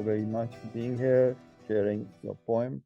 so very much for being here, sharing your poem.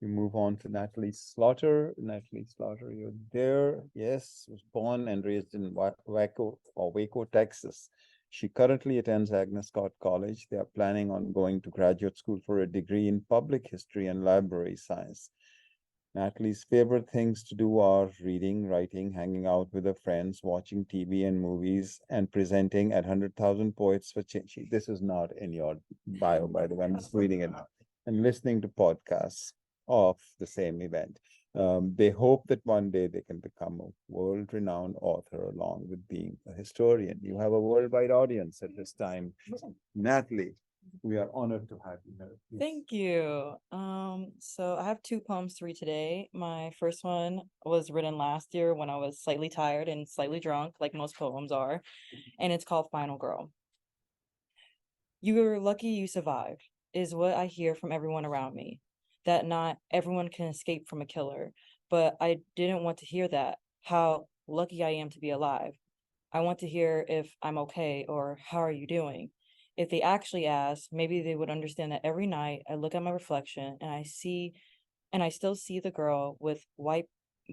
We move on to Natalie Slaughter. Natalie Slaughter, you're there. Yes, was born and raised in Waco, Texas. She currently attends Agnes Scott College. They are planning on going to graduate school for a degree in public history and library science. Natalie's favorite things to do are reading, writing, hanging out with her friends, watching TV and movies, and presenting at 100,000 Poets for Change. This is not in your bio, by the way. I'm just reading it out. And listening to podcasts of the same event. They hope that one day they can become a world-renowned author along with being a historian. You have a worldwide audience at this time. Natalie, we are honored to have you here. Please. Thank you. So I have two poems to read today. My first one was written last year when I was slightly tired and slightly drunk, like most poems are, and it's called Final Girl. You were lucky you survived, is what I hear from everyone around me, that not everyone can escape from a killer, but I didn't want to hear that, how lucky I am to be alive. I want to hear if I'm okay or how are you doing? If they actually ask, maybe they would understand that every night I look at my reflection and I still see the girl with white,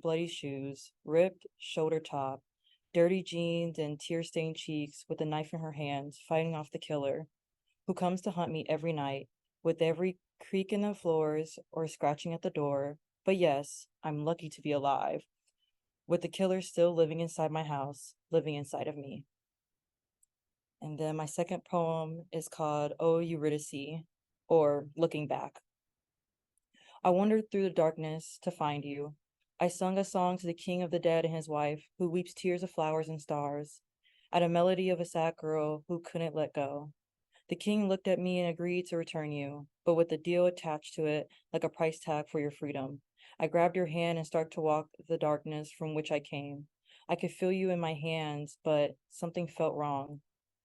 bloody shoes, ripped shoulder top, dirty jeans, and tear-stained cheeks with a knife in her hands, fighting off the killer, who comes to hunt me every night with every creak in the floors or scratching at the door. But yes, I'm lucky to be alive, with the killer still living inside my house, living inside of me. And then my second poem is called Oh Eurydice, or Looking Back. I wandered through the darkness to find you. I sung a song to the king of the dead and his wife, who weeps tears of flowers and stars, at a melody of a sad girl who couldn't let go. The king looked at me and agreed to return you, but with a deal attached to it, like a price tag for your freedom. I grabbed your hand and started to walk the darkness from which I came. I could feel you in my hands, but something felt wrong.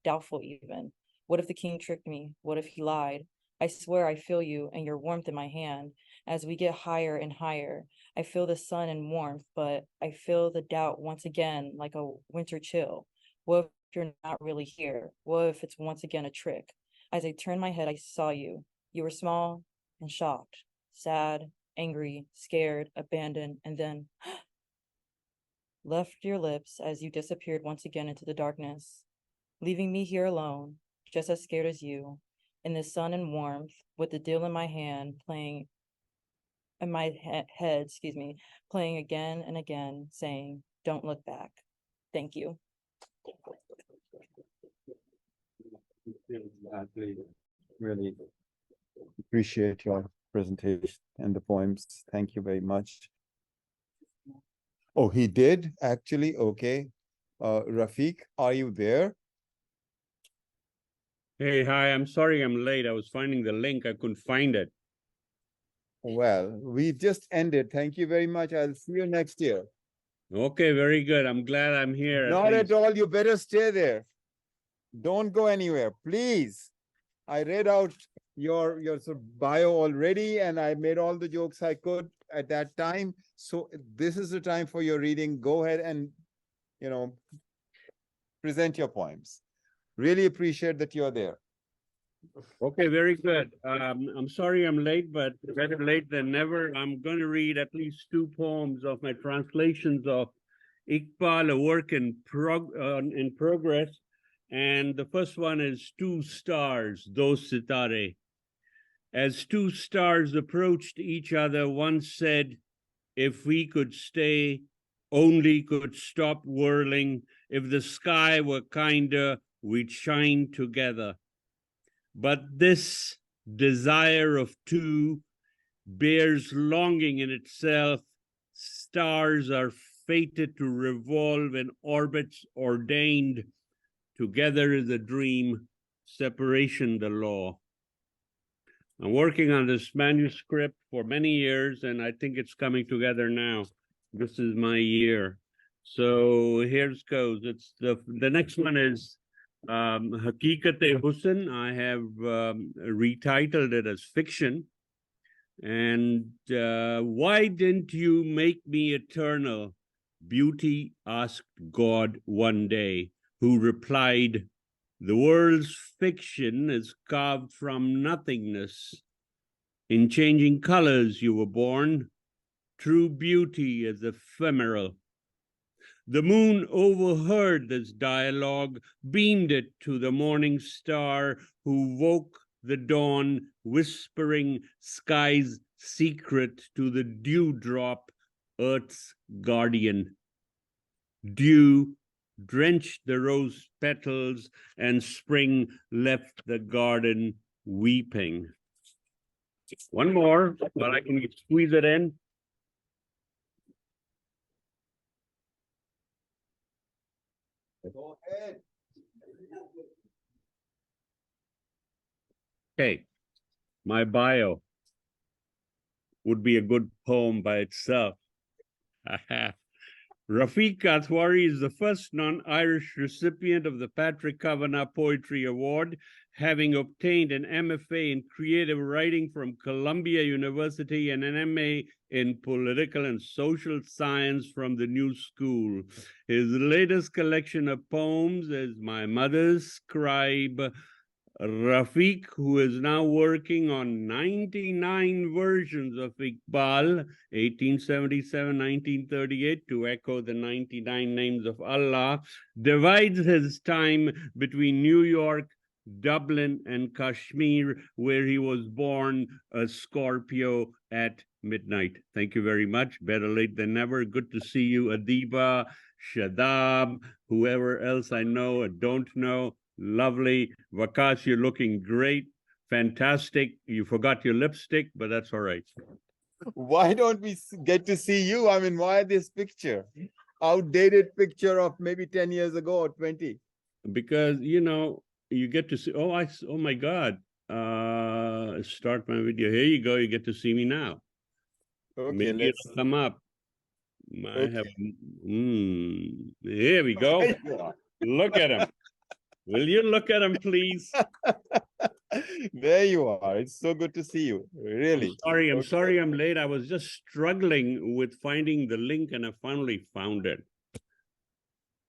Doubtful even. What if the king tricked me? What if he lied? I swear I feel you and your warmth in my hand. As we get higher and higher, I feel the sun and warmth, but I feel the doubt once again like a winter chill. What if you're not really here? What if it's once again a trick? As I turned my head, I saw you. You were small and shocked, sad, angry, scared, abandoned, and then left your lips as you disappeared once again into the darkness, leaving me here alone, just as scared as you, in the sun and warmth, with the deal in my hand, playing in my head, playing again and again, saying, don't look back. Thank you. Really appreciate your presentation and the poems. Thank you very much. Oh, he did actually? Okay. Rafiq, are you there? Hey, hi, I'm sorry I'm late. I was finding the link. I couldn't find it. Well, we just ended. Thank you very much. I'll see you next year. Okay, very good. I'm glad I'm here. Not at all. You better stay there. Don't go anywhere, please. I read out your sort of bio already, and I made all the jokes I could at that time. So this is the time for your reading. Go ahead and, present your poems. Really appreciate that you're there. Okay, very good. I'm sorry I'm late, but better late than never. I'm going to read at least two poems of my translations of Iqbal, a work in progress. And the first one is Two Stars, Dos Sitare. As two stars approached each other, one said, if we could stay, only could stop whirling. If the sky were kinder, we'd shine together. But this desire of two bears longing in itself. Stars are fated to revolve in orbits ordained. Together is a dream, separation the law. I'm working on this manuscript for many years, and I think it's coming together now. This is my year. So here's goes. It's the next one is Haqiqat-e-Husn. I have retitled it as fiction. And why didn't you make me eternal? Beauty asked God one day, who replied, The world's fiction is carved from nothingness. In changing colors you were born. True beauty is ephemeral. The moon overheard this dialogue, beamed it to the morning star who woke the dawn, whispering sky's secret to the dewdrop, earth's guardian. Dew drenched the rose petals, and spring left the garden weeping. One more, while I can squeeze it in. Go ahead. Okay, my bio would be a good poem by itself. Rafiq Kathwari is the first non-Irish recipient of the Patrick Kavanagh Poetry Award, having obtained an MFA in creative writing from Columbia University and an MA in political and social science from the New School. His latest collection of poems is My Mother's Scribe. Rafiq, who is now working on 99 versions of Iqbal, 1877-1938, to echo the 99 names of Allah, divides his time between New York, Dublin, and Kashmir, where he was born a Scorpio at midnight. Thank you very much. Better late than never. Good to see you, Adiba, Shadab, whoever else I know or don't know. Lovely. Vakas, you're looking great. Fantastic. You forgot your lipstick, but that's all right. Why don't we get to see you? I mean, why this picture? Outdated picture of maybe 10 years ago or 20. Because, you know, you get to see, oh my God. Start my video. Here you go. You get to see me now. Okay, Maybe let's it'll come up. I Okay. have, here we go. Look at him. Will you look at him, please? There you are. It's so good to see you. Really. I'm sorry I'm late. I was just struggling with finding the link and I finally found it.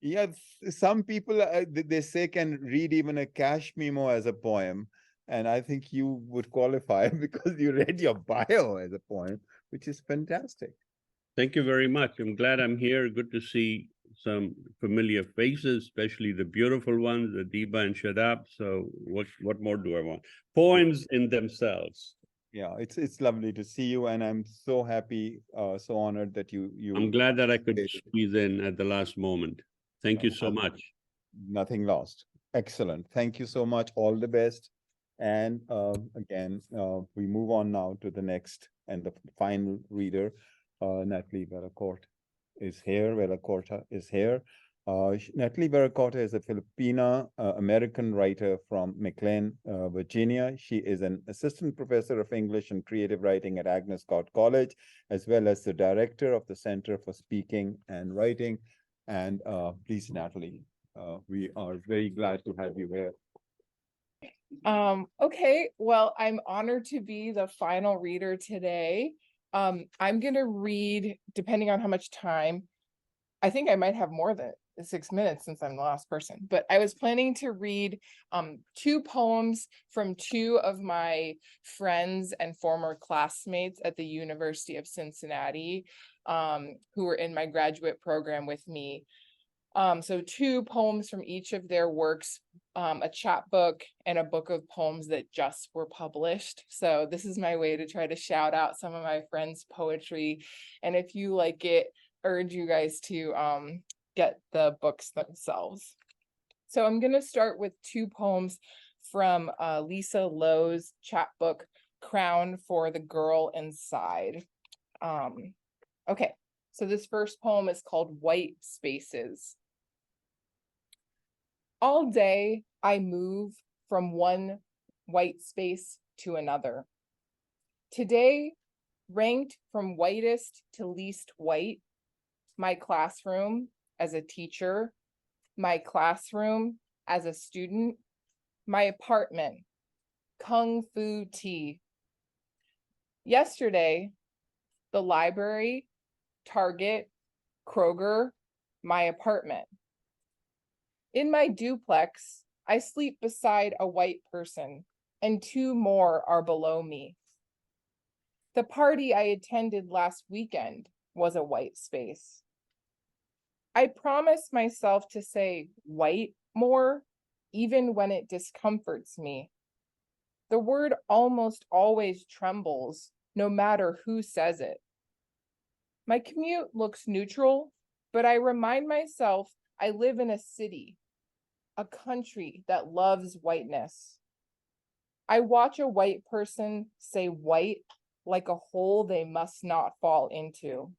Yeah, some people, they say, can read even a cash memo as a poem. And I think you would qualify because you read your bio as a poem, which is fantastic. Thank you very much. I'm glad I'm here. Good to see some familiar faces, especially the beautiful ones, Adiba and Shadab. So what more do I want? Poems in themselves. Yeah, it's lovely to see you, and I'm so happy, so honored that you. I'm glad that I could squeeze in at the last moment. Thank you so much. Nothing lost. Excellent. Thank you so much. All the best. And again, we move on now to the next and the final reader. Natalie Villacorta is here. Villacorta is here. Natalie Villacorta is a Filipina American writer from McLean, Virginia. She is an assistant professor of English and creative writing at Agnes Scott College, as well as the director of the Center for Speaking and Writing. And please, Natalie, we are very glad to have you here. Okay, well, I'm honored to be the final reader today. I'm going to read, depending on how much time, I think I might have more than 6 minutes since I'm the last person, but I was planning to read 2 poems from 2 of my friends and former classmates at the University of Cincinnati, who were in my graduate program with me. So 2 poems from each of their works, a chapbook and a book of poems that just were published. So this is my way to try to shout out some of my friends' poetry. And if you like it, urge you guys to get the books themselves. So I'm going to start with 2 poems from Lisa Lowe's chapbook, Crown for the Girl Inside. Okay, so this first poem is called White Spaces. All day, I move from one white space to another. Today, ranked from whitest to least white, my classroom as a teacher, my classroom as a student, my apartment, Kung Fu tea. Yesterday, the library, Target, Kroger, my apartment. In my duplex, I sleep beside a white person, and 2 more are below me. The party I attended last weekend was a white space. I promised myself to say white more, even when it discomforts me. The word almost always trembles, no matter who says it. My commute looks neutral, but I remind myself I live in a city, a country that loves whiteness. I watch a white person say white like a hole they must not fall into.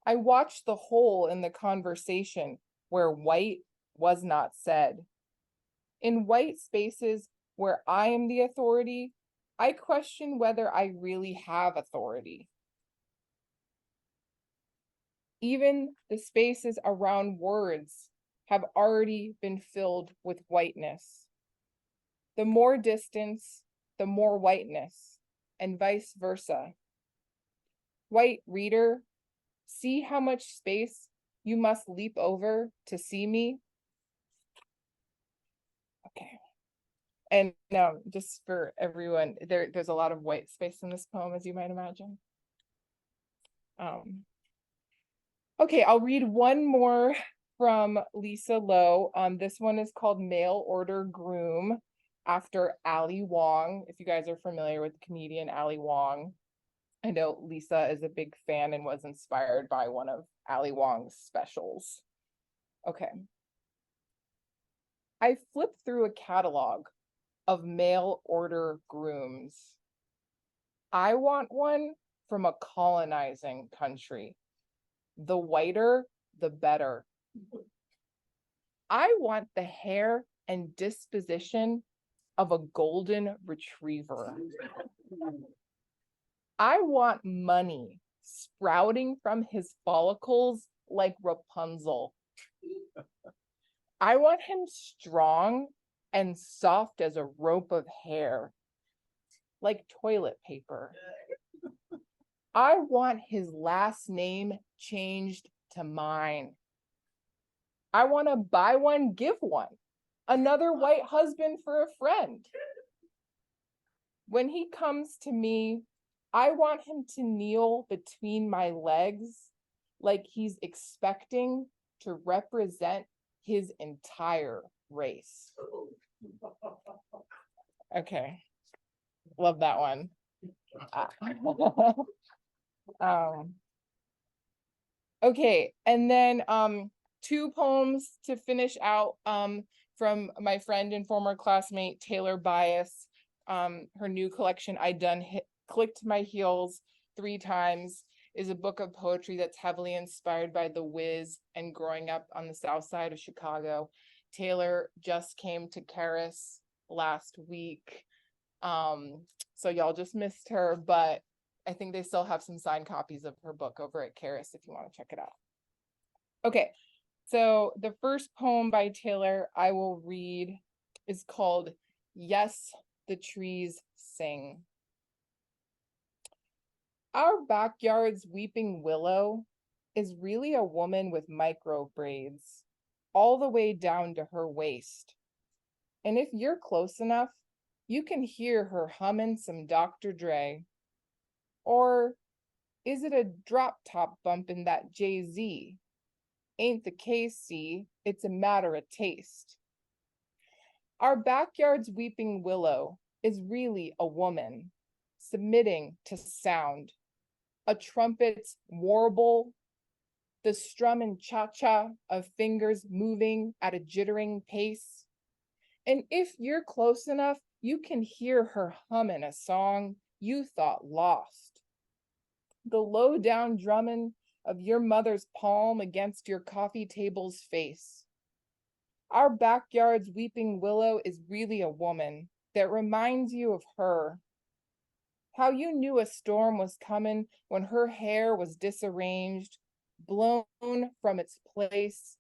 I watch the hole in the conversation where white was not said. In white spaces where I am the authority, I question whether I really have authority. Even the spaces around words have already been filled with whiteness. The more distance, the more whiteness, and vice versa. White reader, see how much space you must leap over to see me? Okay. And just for everyone, there's a lot of white space in this poem, as you might imagine. Okay, I'll read one more from Lisa Lowe. This one is called Mail Order Groom, after Ali Wong. If you guys are familiar with the comedian Ali Wong, I know Lisa is a big fan and was inspired by one of Ali Wong's specials. Okay. I flipped through a catalog of mail order grooms. I want one from a colonizing country. The whiter, the better. I want the hair and disposition of a golden retriever. I want money sprouting from his follicles like Rapunzel. I want him strong and soft as a rope of hair, like toilet paper. I want his last name changed to mine. I want to buy one, give one, another white husband for a friend. When he comes to me, I want him to kneel between my legs like he's expecting to represent his entire race. Okay, love that one. Okay, and then 2 poems to finish out from my friend and former classmate Taylor Bias. Her new collection, I Done Clicked My Heels 3 Times, is a book of poetry that's heavily inspired by The Wiz and growing up on the south side of Chicago. Taylor just came to Karis last week, so y'all just missed her, but I think they still have some signed copies of her book over at Karis if you want to check it out. Okay, so the first poem by Taylor I will read is called Yes, the Trees Sing. Our backyard's weeping willow is really a woman with micro braids, all the way down to her waist. And if you're close enough, you can hear her humming some Dr. Dre. Or is it a drop top bumping that Jay-Z? Ain't the case, see, it's a matter of taste. Our backyard's weeping willow is really a woman submitting to sound, a trumpet's warble, the strum and cha-cha of fingers moving at a jittering pace. And if you're close enough, you can hear her humming a song you thought lost. The low down drumming of your mother's palm against your coffee table's face. Our backyard's weeping willow is really a woman that reminds you of her. How you knew a storm was coming when her hair was disarranged, blown from its place.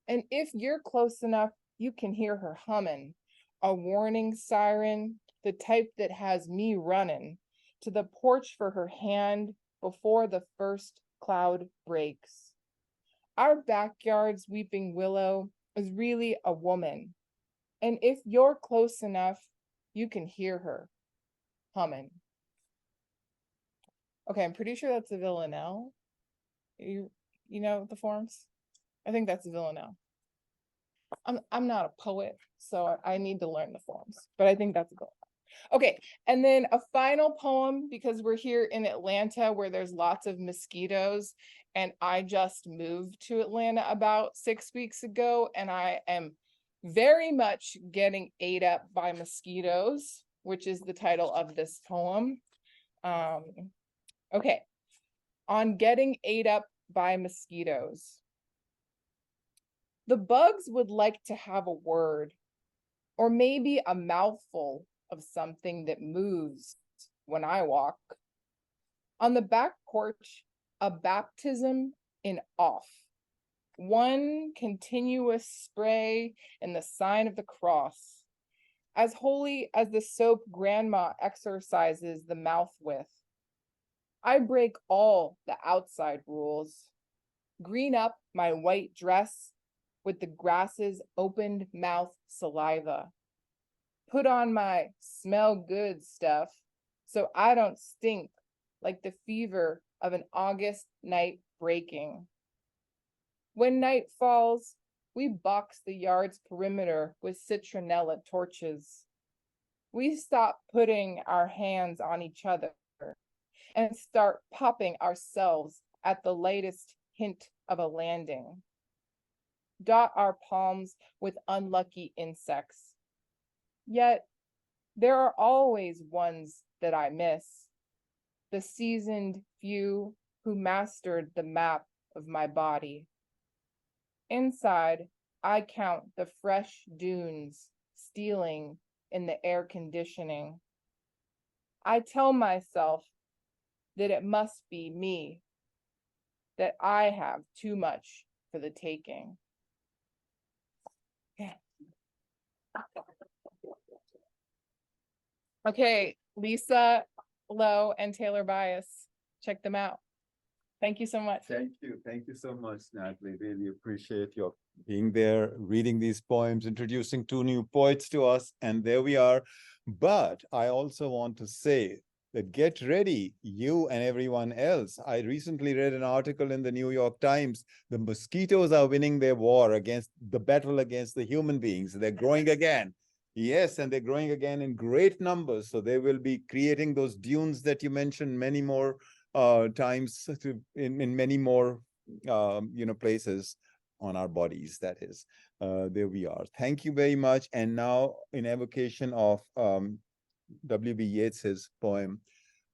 And if you're close enough, you can hear her humming, a warning siren, the type that has me running to the porch for her hand before the first cloud breaks. Our backyard's weeping willow is really a woman And if you're close enough, you can hear her humming. Okay, I'm pretty sure that's a villanelle. You know the forms? I think that's a villanelle. I'm not a poet, so I need to learn the forms, but I think that's a villanelle. Okay, and then a final poem, because we're here in Atlanta where there's lots of mosquitoes, and I just moved to Atlanta about 6 weeks ago, and I am very much getting ate up by mosquitoes, which is the title of this poem. Okay, on getting ate up by mosquitoes. The bugs would like to have a word, or maybe a mouthful of something that moves when I walk. On the back porch, a baptism in off. One continuous spray in the sign of the cross, as holy as the soap grandma exercises the mouth with. I break all the outside rules, green up my white dress with the grass's opened mouth saliva, put on my smell good stuff so I don't stink like the fever of an August night breaking. When night falls, we box the yard's perimeter with citronella torches. We stop putting our hands on each other and start popping ourselves at the latest hint of a landing. Dot our palms with unlucky insects. Yet there are always ones that I miss, the seasoned few who mastered the map of my body. Inside, I count the fresh dunes stealing in the air conditioning. I tell myself that it must be me, that I have too much for the taking. Okay, Lisa Lowe and Taylor Bias, check them out. Thank you so much. Thank you. Thank you so much, Natalie. Really appreciate your being there, reading these poems, introducing two new poets to us, and there we are. But I also want to say that get ready, you and everyone else. I recently read an article in the New York Times. The mosquitoes are winning their war against the battle against the human beings. They're growing again. Yes, and they're growing again in great numbers. So they will be creating those dunes that you mentioned, many more times in many more places on our bodies. That is, there we are. Thank you very much. And now, in evocation of W.B. Yeats's poem,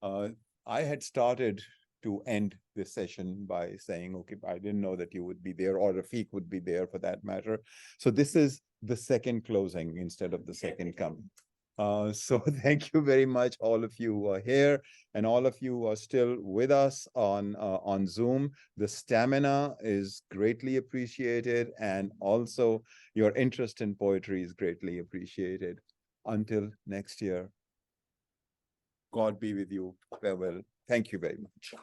I had started to end this session by saying, okay, I didn't know that you would be there, or Rafiq would be there for that matter. So this is the second closing instead of the second coming. So thank you very much, all of you who are here, and all of you who are still with us on Zoom. The stamina is greatly appreciated, and also your interest in poetry is greatly appreciated. Until next year, God be with you. Farewell. Thank you very much.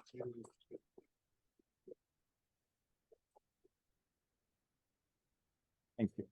Thank you.